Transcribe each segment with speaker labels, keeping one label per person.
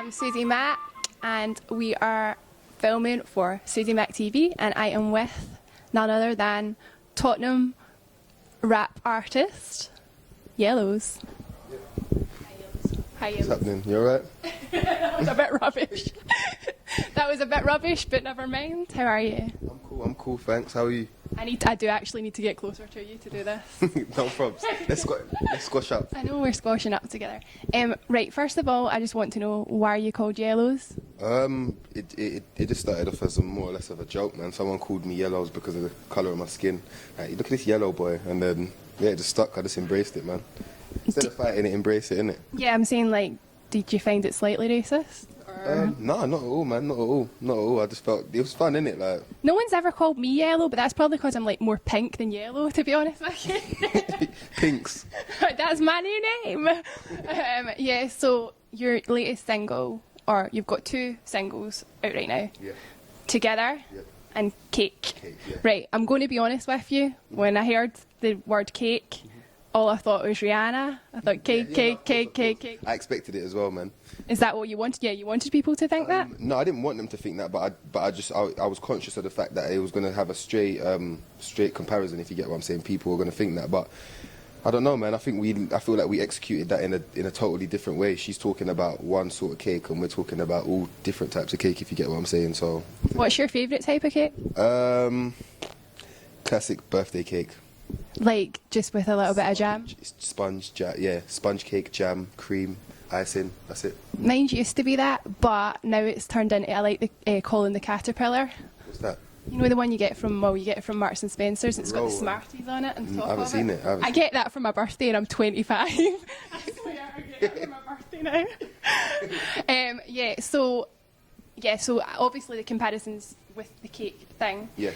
Speaker 1: I'm Suzie Mac, and we are filming for Suzie Mac TV, and I am with none other than Tottenham rap artist Yellows. Hi, Yellows.
Speaker 2: What's happening? You alright?
Speaker 1: That was a bit rubbish. That was a bit rubbish, but never mind. How are you?
Speaker 2: I'm cool, thanks. How are you?
Speaker 1: I do actually need to get closer to you to do this.
Speaker 2: No probs. Let's squash up.
Speaker 1: I know we're squashing up together. Right, first of all, I just want to know, why are you called Yellows?
Speaker 2: It just started off as more or less of a joke, man. Someone called me Yellows because of the colour of my skin. Like, look at this yellow boy, and then yeah, it just stuck. I just embraced it, man. Instead of fighting it, embrace it, innit?
Speaker 1: Yeah, I'm saying, like, did you find it slightly racist?
Speaker 2: No, not at all, man. Not at all. I just felt it was fun, innit? Like,
Speaker 1: no one's ever called me yellow, but that's probably because I'm like more pink than yellow, to be honest with you.
Speaker 2: Pinks.
Speaker 1: That's my new name. Yeah, so your latest single, or you've got two singles out right now.
Speaker 2: Yeah.
Speaker 1: Together.
Speaker 2: Yeah.
Speaker 1: And Cake.
Speaker 2: Cake, yeah.
Speaker 1: Right, I'm going to be honest with you. When I heard the word cake, all I thought was Rihanna. I thought cake.
Speaker 2: I expected it as well, man.
Speaker 1: Is that what you wanted? Yeah, you wanted people to think that?
Speaker 2: No, I didn't want them to think that, but I was conscious of the fact that it was going to have a straight comparison, if you get what I'm saying. People were going to think that, but I don't know, man. I feel like we executed that in a totally different way. She's talking about one sort of cake, and we're talking about all different types of cake, if you get what I'm saying. So,
Speaker 1: what's your favourite type of cake?
Speaker 2: Classic birthday cake.
Speaker 1: Like, just with a little bit of jam?
Speaker 2: Sponge cake, jam, cream, icing, that's it.
Speaker 1: Mine used to be that, but now it's turned into, I like the Colin the Caterpillar.
Speaker 2: What's that?
Speaker 1: You know the one you get from Marks and Spencer's, and it's got the Smarties on it and top
Speaker 2: I haven't
Speaker 1: of
Speaker 2: seen it.
Speaker 1: I get that for my birthday and I'm 25. I swear I get it for my birthday now. So obviously the comparisons with the cake thing.
Speaker 2: Yeah.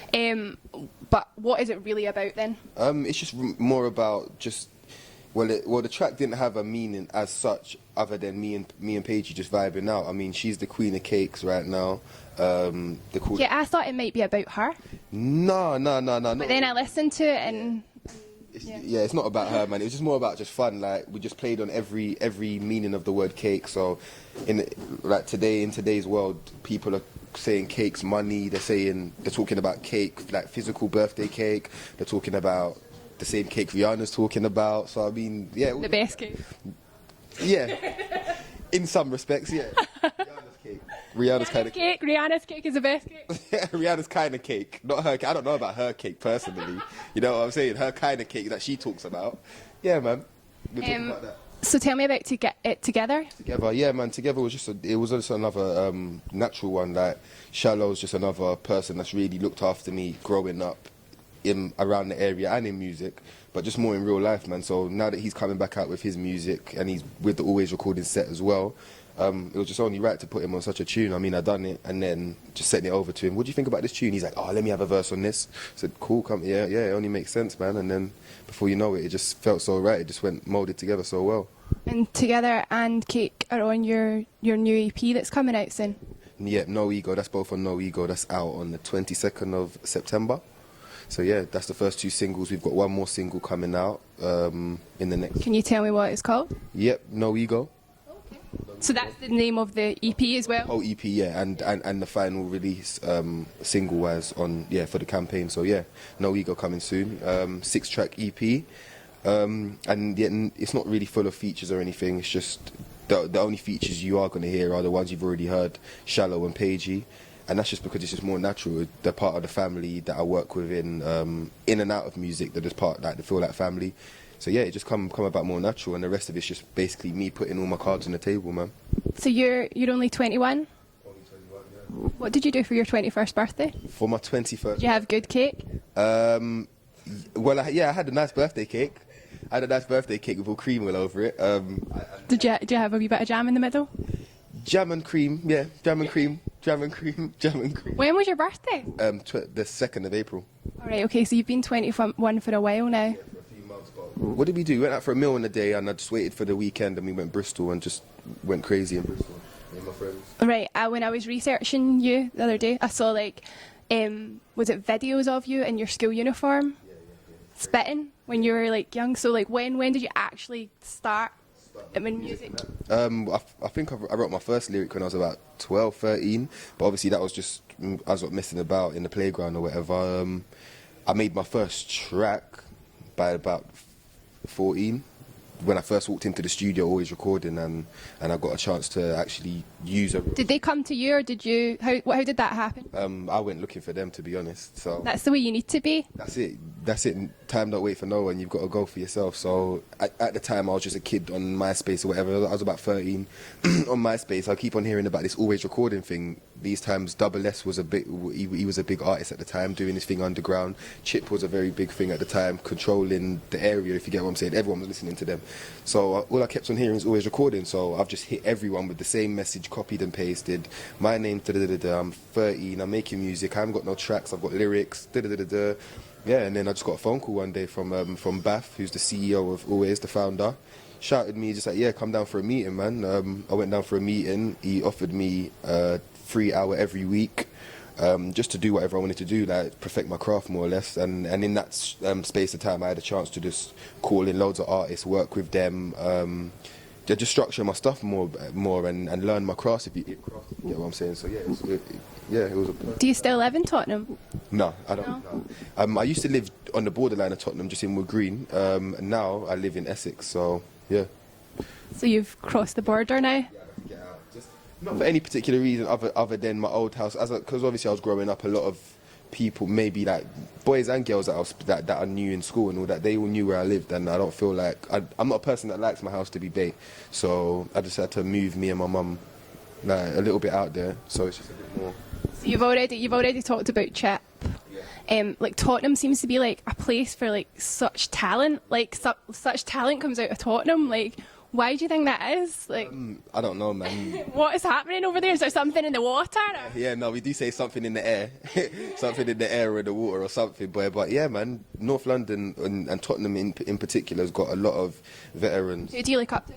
Speaker 1: But what is it really about then?
Speaker 2: It's just more about the track didn't have a meaning as such, other than me and Paigey just vibing out. I mean, she's the queen of cakes right now.
Speaker 1: Yeah, I thought it might be about her.
Speaker 2: No.
Speaker 1: But then I listened to it and.
Speaker 2: It's not about her, man. It was just more about just fun. Like, we just played on every meaning of the word cake. So, in today's world, people are saying cake's money. They're talking about cake, like physical birthday cake. They're talking about the same cake Rihanna's talking about. So I mean, yeah,
Speaker 1: the best cake.
Speaker 2: Yeah, in some respects, yeah. Rihanna's kind of
Speaker 1: cake. Rihanna's cake is the best cake.
Speaker 2: Rihanna's kind of cake, not her. I don't know about her cake personally. You know what I'm saying? Her kind of cake that she talks about. Yeah, man. We're talking about that.
Speaker 1: So tell me about Together.
Speaker 2: Together, yeah, man. Together was just another natural one. Like, Shallow's just another person that's really looked after me growing up around the area and in music, but just more in real life, man. So now that he's coming back out with his music and he's with the Always Recording set as well, it was just only right to put him on such a tune. I mean, I done it and then just sent it over to him. What do you think about this tune? He's like, oh, let me have a verse on this. I said, cool, come, yeah, it only makes sense, man. And then before you know it, it just felt so right. It just went molded together so well.
Speaker 1: And Together and Cake are on your new EP that's coming out soon.
Speaker 2: Yeah, No Ego. That's both on No Ego. That's out on the 22nd of September. So yeah, that's the first two singles. We've got one more single coming out in the next.
Speaker 1: Can you tell me what it's called?
Speaker 2: Yep, No Ego.
Speaker 1: Okay. So that's the name of the EP as well?
Speaker 2: Whole EP, yeah, and the final release single-wise for the campaign. So yeah, No Ego coming soon. 6-track EP, and yet it's not really full of features or anything. It's just the only features you are going to hear are the ones you've already heard, Shallow and Paigey. And that's just because it's just more natural. They're part of the family that I work with in and out of music. They're just part, like, they feel like family. So yeah, it just come about more natural, and the rest of it's just basically me putting all my cards on the table, man. So
Speaker 1: you're only 21?
Speaker 2: Only 21, yeah.
Speaker 1: What did you do for your 21st birthday?
Speaker 2: For my 21st.
Speaker 1: Did you have good cake?
Speaker 2: Well, I had a nice birthday cake. I had a nice birthday cake with all cream all over it.
Speaker 1: Did you have a wee bit of jam in the middle?
Speaker 2: Jam and cream, yeah. Jam and cream.
Speaker 1: When was your birthday?
Speaker 2: The 2nd of April.
Speaker 1: All right, okay, so you've been 21 for a while now.
Speaker 2: Yeah, for a few months. But what did we do? We went out for a meal in the day, and I just waited for the weekend, and we went Bristol and just went crazy in Bristol, me and my friends.
Speaker 1: Right, when I was researching you the other day, I saw, like, was it videos of you in your school uniform?
Speaker 2: Yeah.
Speaker 1: Spitting when you were, like, young. So, like, when did you actually start music?
Speaker 2: I think I wrote my first lyric when I was about 12, 13, but obviously that was just, I was messing about in the playground or whatever. I made my first track by about 14. When I first walked into the studio, always recording, and I got a chance to actually use a...
Speaker 1: Did they come to you, or did you? How did that happen?
Speaker 2: I went looking for them, to be honest. So
Speaker 1: That's the way you need to be.
Speaker 2: that's it. Time don't wait for no one. You've got to go for yourself. So at the time, I was just a kid on MySpace or whatever. I was about 13 on MySpace. I keep on hearing about this always recording thing. These times, Double S was he was a big artist at the time, doing his thing underground. Chip was a very big thing at the time, controlling the area, if you get what I'm saying. Everyone was listening to them. So all I kept on hearing is always recording. So I've just hit everyone with the same message, copied and pasted. My name, I'm 13, I'm making music, I haven't got no tracks, I've got lyrics, Yeah, and then I just got a phone call one day from Bath, who's the CEO of Always, the founder. Shouted me, just like, yeah, come down for a meeting, man. I went down for a meeting. He offered me a 3 hour every week, just to do whatever I wanted to do, like perfect my craft more or less. And in that space of time, I had a chance to just call in loads of artists, work with them, just structure my stuff more and learn my craft, if you get what I'm saying. So yeah, it was a...
Speaker 1: Do you still live in Tottenham?
Speaker 2: No, I don't. No. I used to live on the borderline of Tottenham, just in Wood Green. And now I live in Essex. So yeah.
Speaker 1: So you've crossed the border now?
Speaker 2: Yeah, I have to get out. Just not for any particular reason other than my old house, because obviously I was growing up. A lot of people, maybe like boys and girls that I knew in school and all that, they all knew where I lived, and I don't feel like I'm not a person that likes my house to be bait. So I just had to move me and my mum like a little bit out there. So it's just a bit more.
Speaker 1: So you've already talked about Chip.
Speaker 2: Yeah.
Speaker 1: Like Tottenham seems to be like a place for like such talent. Like such talent comes out of Tottenham. Like, why do you think that is? Like,
Speaker 2: I don't know, man.
Speaker 1: what is happening over there? Is there something in the water? Or?
Speaker 2: Yeah, no, we do say something in the air, something in the air or the water or something, boy. But yeah, man, North London and Tottenham in particular has got a lot of veterans.
Speaker 1: Who do you look up to?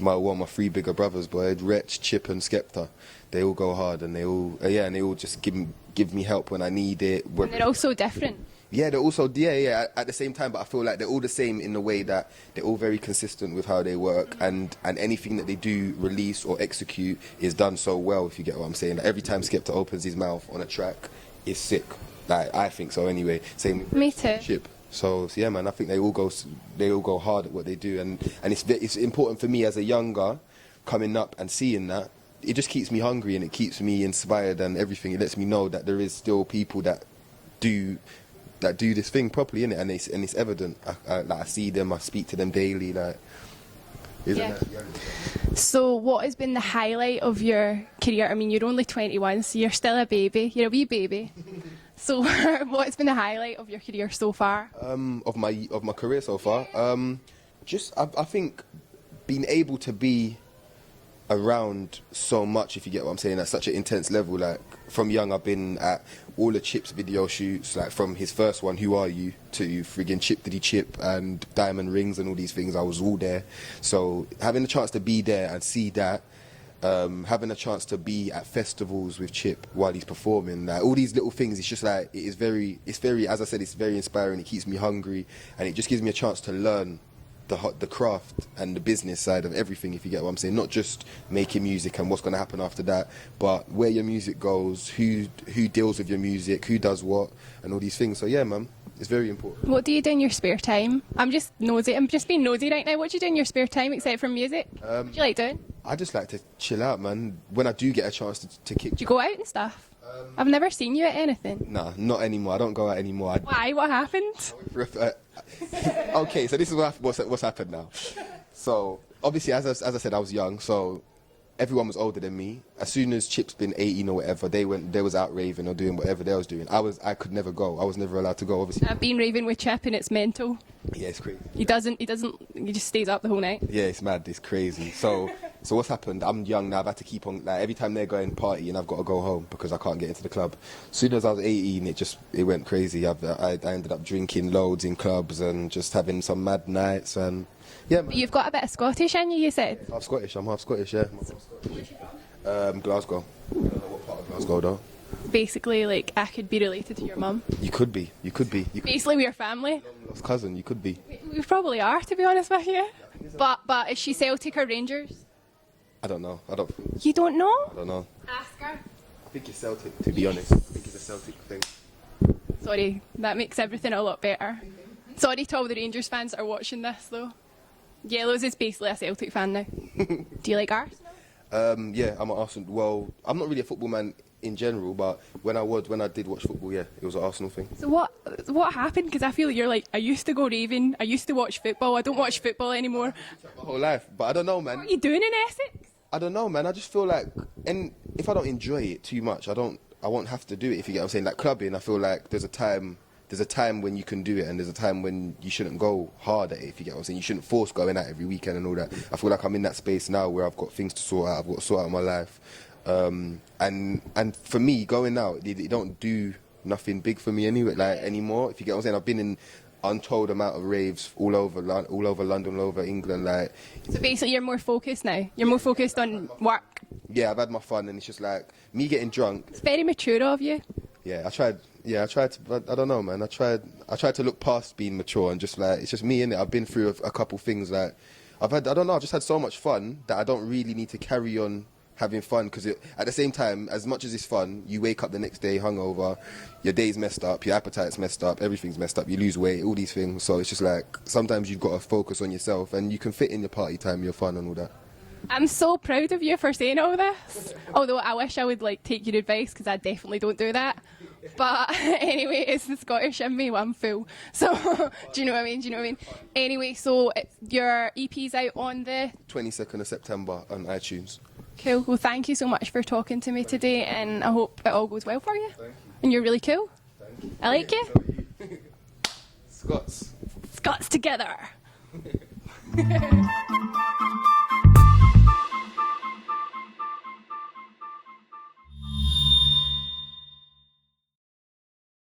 Speaker 2: My three bigger brothers, boy, Wretch, Chip, and Skepta. They all go hard, and they all just give me help when I need it.
Speaker 1: And they're all so different.
Speaker 2: Yeah, they're also at the same time, but I feel like they're all the same in the way that they're all very consistent with how they work, and anything that they do release or execute is done so well, if you get what I'm saying. Like, every time Skepta opens his mouth on a track, it's sick. Like, I think so anyway. Same with
Speaker 1: Me too.
Speaker 2: Chip. So yeah, man, I think they all go hard at what they do, and it's important for me as a younger coming up and seeing that. It just keeps me hungry and it keeps me inspired and everything. It lets me know that there is still people that do this thing properly, innit? And it's evident. I see them, I speak to them daily. Like, isn't that?
Speaker 1: So, what has been the highlight of your career? I mean, you're only 21, so you're still a baby. You're a wee baby. So, what's been the highlight of your career so far?
Speaker 2: Of my career so far, I think being able to be around so much, if you get what I'm saying, at such an intense level. Like, from young, I've been at all the Chip's video shoots, like from his first one, Who Are You, to friggin' Chip Diddy Chip and Diamond Rings and all these things. I was all there. So having the chance to be there and see that, having a chance to be at festivals with Chip while he's performing, like all these little things, it's just like, it's very, as I said, it's very inspiring. It keeps me hungry, and it just gives me a chance to learn the craft and the business side of everything, if you get what I'm saying. Not just making music and what's going to happen after that, but where your music goes, who deals with your music, who does what, and all these things. So yeah, man, it's very important.
Speaker 1: What do you do in your spare time? I'm just nosy. I'm just being nosy right now. What do you do in your spare time except for music? What do you like doing?
Speaker 2: I just like to chill out, man. When I do get a chance to kick...
Speaker 1: Do you go out and stuff? I've never seen you at anything.
Speaker 2: Nah, not anymore. I don't go out anymore.
Speaker 1: Why? What happened?
Speaker 2: Okay, so this is what's happened now. So obviously, as I said, I was young, so everyone was older than me. As soon as Chip's been 18 or whatever, they was out raving or doing whatever they was doing. I could never go. I was never allowed to go, obviously.
Speaker 1: I've been raving with Chip and it's mental.
Speaker 2: Yeah, it's crazy.
Speaker 1: He just stays up the whole night.
Speaker 2: Yeah, it's mad, it's crazy. So what's happened, I'm young now, I've had to keep on, like, every time they're going party and I've got to go home because I can't get into the club. As soon as I was 18, it went crazy. I ended up drinking loads in clubs and just having some mad nights, and yeah, man.
Speaker 1: You've got a bit of Scottish in you said?
Speaker 2: I'm half Scottish, yeah. Glasgow. I don't know what part of Glasgow though.
Speaker 1: basically, like, I could be related to your mum.
Speaker 2: You could be. You could be. You could
Speaker 1: Basically, we're family.
Speaker 2: be a cousin. You could be.
Speaker 1: We probably are, to be honest with you. But is she Celtic or Rangers?
Speaker 2: I don't know. I don't
Speaker 1: You don't know?
Speaker 2: know.
Speaker 1: Ask her.
Speaker 2: I think it's Celtic, to be honest. I think it's a Celtic thing.
Speaker 1: Sorry, that makes everything a lot better. Sorry to all the Rangers fans that are watching this, though. Yellows is basically a Celtic fan now. Do you like Arsenal?
Speaker 2: Yeah, I'm an Arsenal. Well, I'm not really a football man in general, but when I did watch football, yeah, it was an Arsenal thing.
Speaker 1: So what happened? Because I feel like you're like, I used to go raving, I used to watch football, I don't watch football anymore.
Speaker 2: My whole life, but I don't know, man.
Speaker 1: What are you doing in Essex?
Speaker 2: I don't know, man. I just feel like, and if I don't enjoy it too much, I won't have to do it. If you get what I'm saying, like clubbing, I feel like there's a time when you can do it, and there's a time when you shouldn't go hard at it. If you get what I'm saying, you shouldn't force going out every weekend and all that. I feel like I'm in that space now where I've got things to sort out. I've got to sort out my life, and for me, going out, it don't do nothing big for me anyway, like anymore. If you get what I'm saying, I've been in untold amount of raves all over London, all over England, like.
Speaker 1: So basically you're more focused now? You're more focused on work?
Speaker 2: Yeah, I've had my fun, and it's just like me getting drunk.
Speaker 1: It's very mature of you.
Speaker 2: Yeah, I tried to, but I don't know, man. I tried to look past being mature and just like, it's just me, innit? I've been through a couple things, like, I've just had so much fun that I don't really need to carry on having fun, because at the same time, as much as it's fun, you wake up the next day hungover, your day's messed up, your appetite's messed up, everything's messed up, you lose weight, all these things. So it's just like, sometimes you've got to focus on yourself, and you can fit in your party time, your fun and all that.
Speaker 1: I'm so proud of you for saying all this. Although I wish I would like take your advice, because I definitely don't do that. But anyway, it's the Scottish in me, I'm full. So do you know what I mean? Anyway, so your EP's out on the
Speaker 2: 22nd of September on iTunes.
Speaker 1: Cool. Well, thank you so much for talking to me today, and I hope it all goes well for you.
Speaker 2: Thank you.
Speaker 1: And you're really cool.
Speaker 2: Thank you.
Speaker 1: I like you.
Speaker 2: Scots.
Speaker 1: Scots together.